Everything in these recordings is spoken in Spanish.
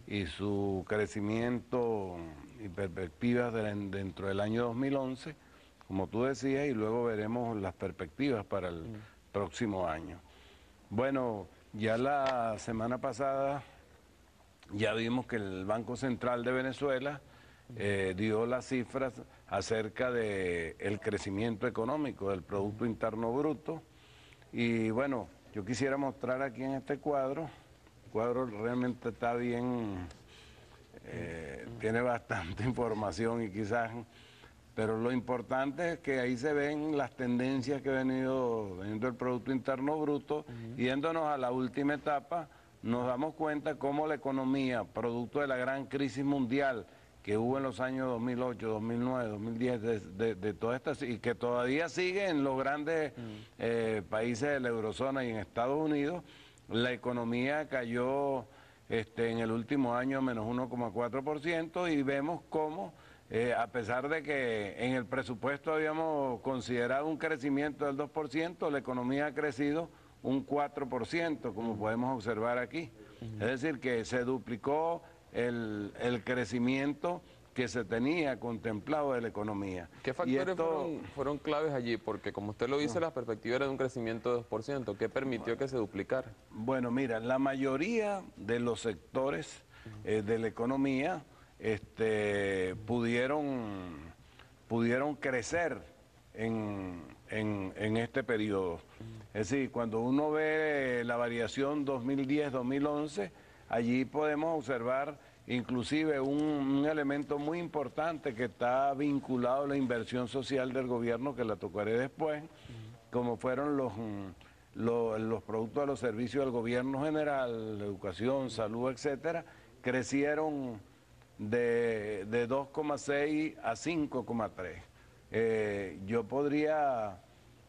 y su crecimiento y perspectivas dentro del año 2011, como tú decías, y luego veremos las perspectivas para el próximo año. Bueno, ya la semana pasada ya vimos que el Banco Central de Venezuela dio las cifras acerca del crecimiento económico del Producto Interno Bruto. Y bueno, yo quisiera mostrar aquí en este cuadro. El cuadro realmente está bien, tiene bastante información y quizás, pero lo importante es que ahí se ven las tendencias que ha venido el Producto Interno Bruto. Yéndonos a la última etapa, nos damos cuenta cómo la economía, producto de la gran crisis mundial que hubo en los años 2008, 2009, 2010, de todas estas, y que todavía sigue en los grandes países de la eurozona y en Estados Unidos, la economía cayó en el último año menos 1,4%, y vemos cómo, a pesar de que en el presupuesto habíamos considerado un crecimiento del 2%, la economía ha crecido un 4%, como podemos observar aquí. Es decir, que se duplicó el crecimiento que se tenía contemplado de la economía. ¿Qué factores fueron claves allí? Porque como usted lo dice, la perspectiva era de un crecimiento de 2%. ¿Qué permitió que se duplicara? Bueno, mira, la mayoría de los sectores de la economía pudieron crecer en este periodo. Es decir, cuando uno ve la variación 2010-2011, allí podemos observar inclusive un elemento muy importante que está vinculado a la inversión social del gobierno, que la tocaré después, como fueron los productos de los servicios del gobierno general, educación, salud, etcétera, crecieron de 2,6 a 5,3. Yo podría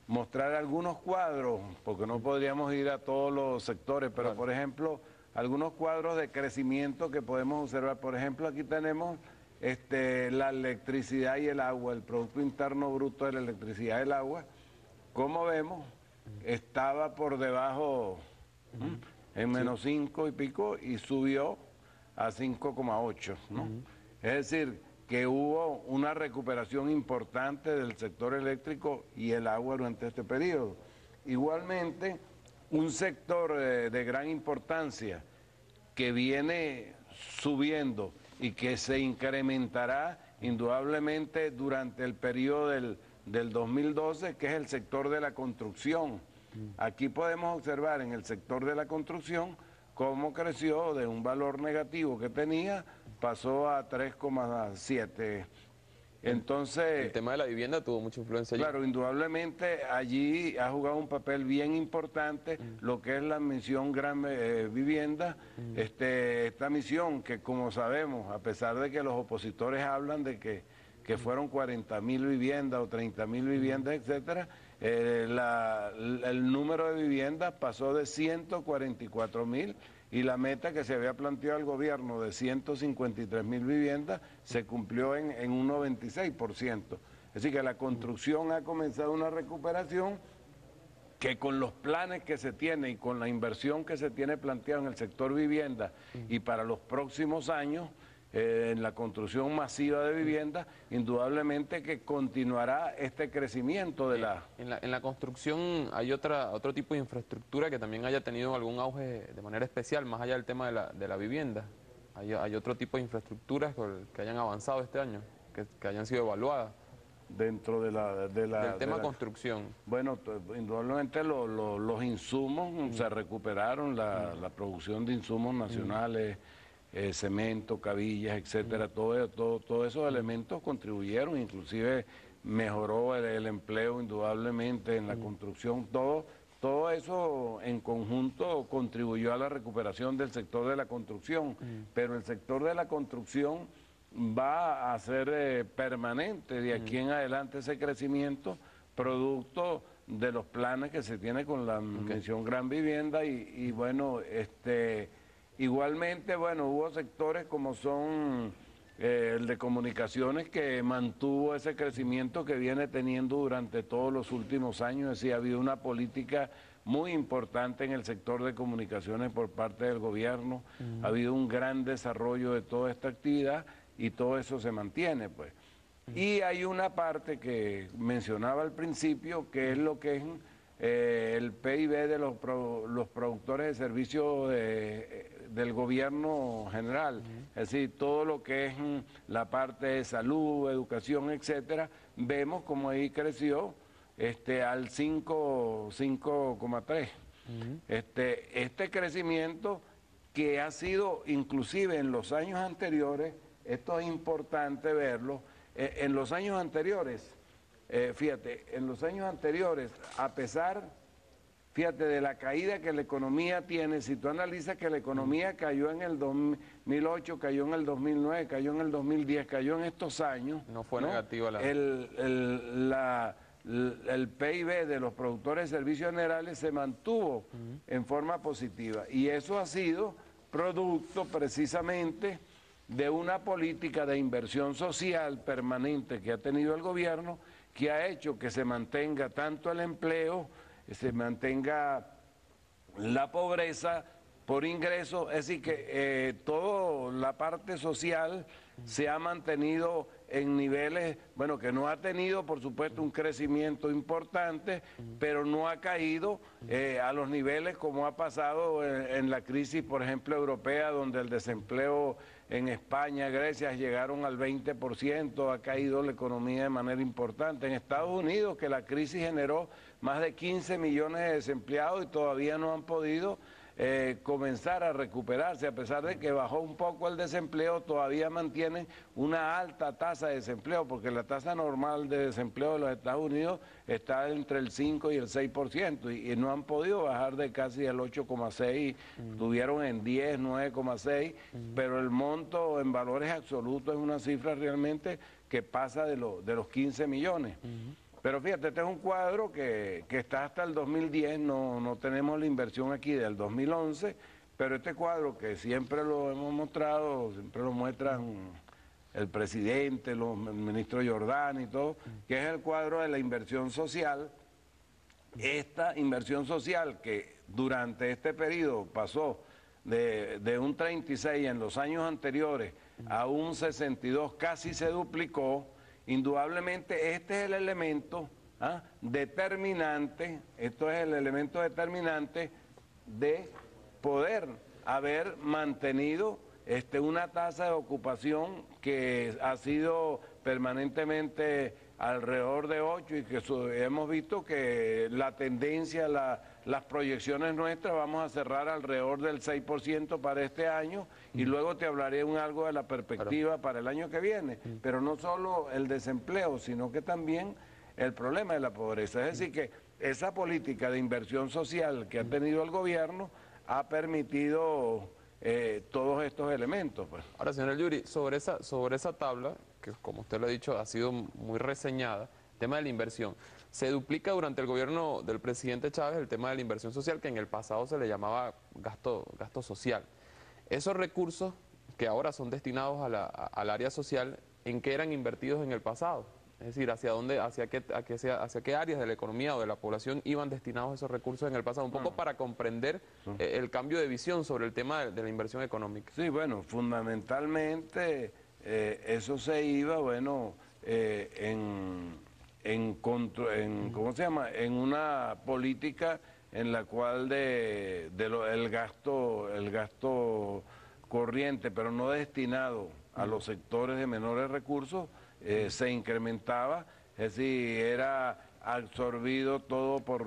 mostrar algunos cuadros, porque no podríamos ir a todos los sectores, pero Claro. por ejemplo, algunos cuadros de crecimiento que podemos observar. Por ejemplo, aquí tenemos la electricidad y el agua, el Producto Interno Bruto de la electricidad y el agua. Como vemos, estaba por debajo, en menos 5 y pico, y subió a 5,8, ¿no? Es decir, que hubo una recuperación importante del sector eléctrico y el agua durante este periodo. Igualmente, un sector de gran importancia que viene subiendo y que se incrementará indudablemente durante el periodo del 2012, que es el sector de la construcción. Aquí podemos observar en el sector de la construcción cómo creció de un valor negativo que tenía, pasó a 3,7. Entonces, El tema de la vivienda tuvo mucha influencia allí. claro, indudablemente allí ha jugado un papel bien importante lo que es la misión Gran Vivienda. Esta misión que, como sabemos, a pesar de que los opositores hablan de que fueron 40.000 viviendas o 30.000 viviendas, etcétera, el número de viviendas pasó de 144.000, y la meta que se había planteado el gobierno de 153.000 viviendas se cumplió en un 96%. Es decir, que la construcción ha comenzado una recuperación que, con los planes que se tiene y con la inversión que se tiene planteada en el sector vivienda y para los próximos años, en la construcción masiva de viviendas, indudablemente que continuará este crecimiento de la... En la construcción hay otro tipo de infraestructura que también haya tenido algún auge de manera especial, más allá del tema de la vivienda. Hay otro tipo de infraestructuras que hayan avanzado este año, que hayan sido evaluadas. Dentro Del tema construcción. Bueno, indudablemente los insumos se recuperaron, la producción de insumos nacionales, cemento, cabillas, etcétera, todos esos elementos contribuyeron, inclusive mejoró el empleo indudablemente en la construcción, todo eso en conjunto contribuyó a la recuperación del sector de la construcción, pero el sector de la construcción va a ser permanente de aquí en adelante ese crecimiento, producto de los planes que se tiene con la misión Gran Vivienda y bueno, igualmente, bueno, hubo sectores como son el de comunicaciones, que mantuvo ese crecimiento que viene teniendo durante todos los últimos años. Es decir, ha habido una política muy importante en el sector de comunicaciones por parte del gobierno. Ha habido un gran desarrollo de toda esta actividad y todo eso se mantiene, pues. Y hay una parte que mencionaba al principio, que es lo que es el PIB de los productores de servicios del gobierno general, es decir, todo lo que es la parte de salud, educación, etcétera, vemos como ahí creció al 5,3. Este crecimiento que ha sido inclusive en los años anteriores, esto es importante verlo, en los años anteriores, fíjate, en los años anteriores, a pesar, fíjate, de la caída que la economía tiene, si tú analizas que la economía cayó en el 2008, cayó en el 2009, cayó en el 2010, cayó en estos años. No fue negativa la... El PIB de los productores de servicios generales se mantuvo en forma positiva y eso ha sido producto precisamente de una política de inversión social permanente que ha tenido el gobierno, que ha hecho que se mantenga tanto el empleo, se mantenga la pobreza por ingreso, es decir que toda la parte social se ha mantenido en niveles, bueno, que no ha tenido por supuesto un crecimiento importante, pero no ha caído a los niveles como ha pasado en la crisis, por ejemplo, europea, donde el desempleo en España, Grecia llegaron al 20%, ha caído la economía de manera importante. En Estados Unidos, que la crisis generó más de 15 millones de desempleados y todavía no han podido comenzar a recuperarse, a pesar de que bajó un poco el desempleo, todavía mantienen una alta tasa de desempleo, porque la tasa normal de desempleo de los Estados Unidos está entre el 5 y el 6%, y no han podido bajar de casi el 8,6, estuvieron en 10, 9,6, pero el monto en valores absolutos es una cifra realmente que pasa de los 15 millones. Pero fíjate, este es un cuadro que está hasta el 2010, no tenemos la inversión aquí del 2011, pero este cuadro que siempre lo hemos mostrado, siempre lo muestran el presidente, el ministro Jordán y todo, que es el cuadro de la inversión social. Esta inversión social que durante este periodo pasó de un 36 en los años anteriores a un 62, casi se duplicó. Indudablemente este es el elemento determinante, esto es el elemento determinante de poder haber mantenido una tasa de ocupación que ha sido permanentemente alrededor de 8 y que hemos visto que la tendencia, las proyecciones nuestras, vamos a cerrar alrededor del 6% para este año y luego te hablaré algo de la perspectiva para el año que viene, pero no solo el desempleo, sino que también el problema de la pobreza. Es decir que esa política de inversión social que ha tenido el gobierno ha permitido todos estos elementos, pues. Ahora, señor El Yuri, sobre esa tabla, que como usted lo ha dicho, ha sido muy reseñada, el tema de la inversión, se duplica durante el gobierno del presidente Chávez el tema de la inversión social, que en el pasado se le llamaba gasto social. Esos recursos que ahora son destinados al área social, ¿en qué eran invertidos en el pasado? Es decir, hacia qué áreas de la economía o de la población iban destinados esos recursos en el pasado, un poco para comprender el cambio de visión sobre el tema de la inversión económica. Sí, bueno, fundamentalmente eso se iba, bueno, ¿cómo se llama? En una política en la cual el gasto corriente, pero no destinado a los sectores de menores recursos, se incrementaba, es decir, era absorbido todo por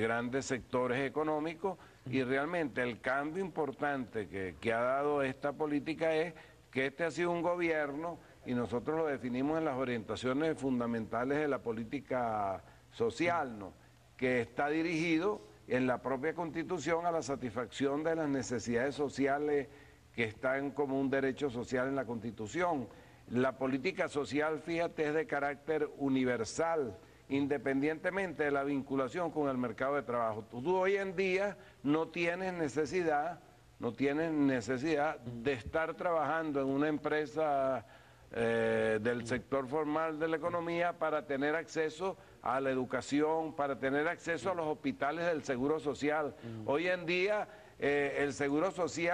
grandes sectores económicos y realmente el cambio importante que ha dado esta política es que este ha sido un gobierno y nosotros lo definimos en las orientaciones fundamentales de la política social, ¿no?, que está dirigido en la propia Constitución a la satisfacción de las necesidades sociales que están como un derecho social en la Constitución. La política social, fíjate, es de carácter universal, independientemente de la vinculación con el mercado de trabajo. Tú hoy en día no tienes necesidad de estar trabajando en una empresa del sector formal de la economía para tener acceso a la educación, para tener acceso a los hospitales del Seguro Social. Hoy en día el Seguro Social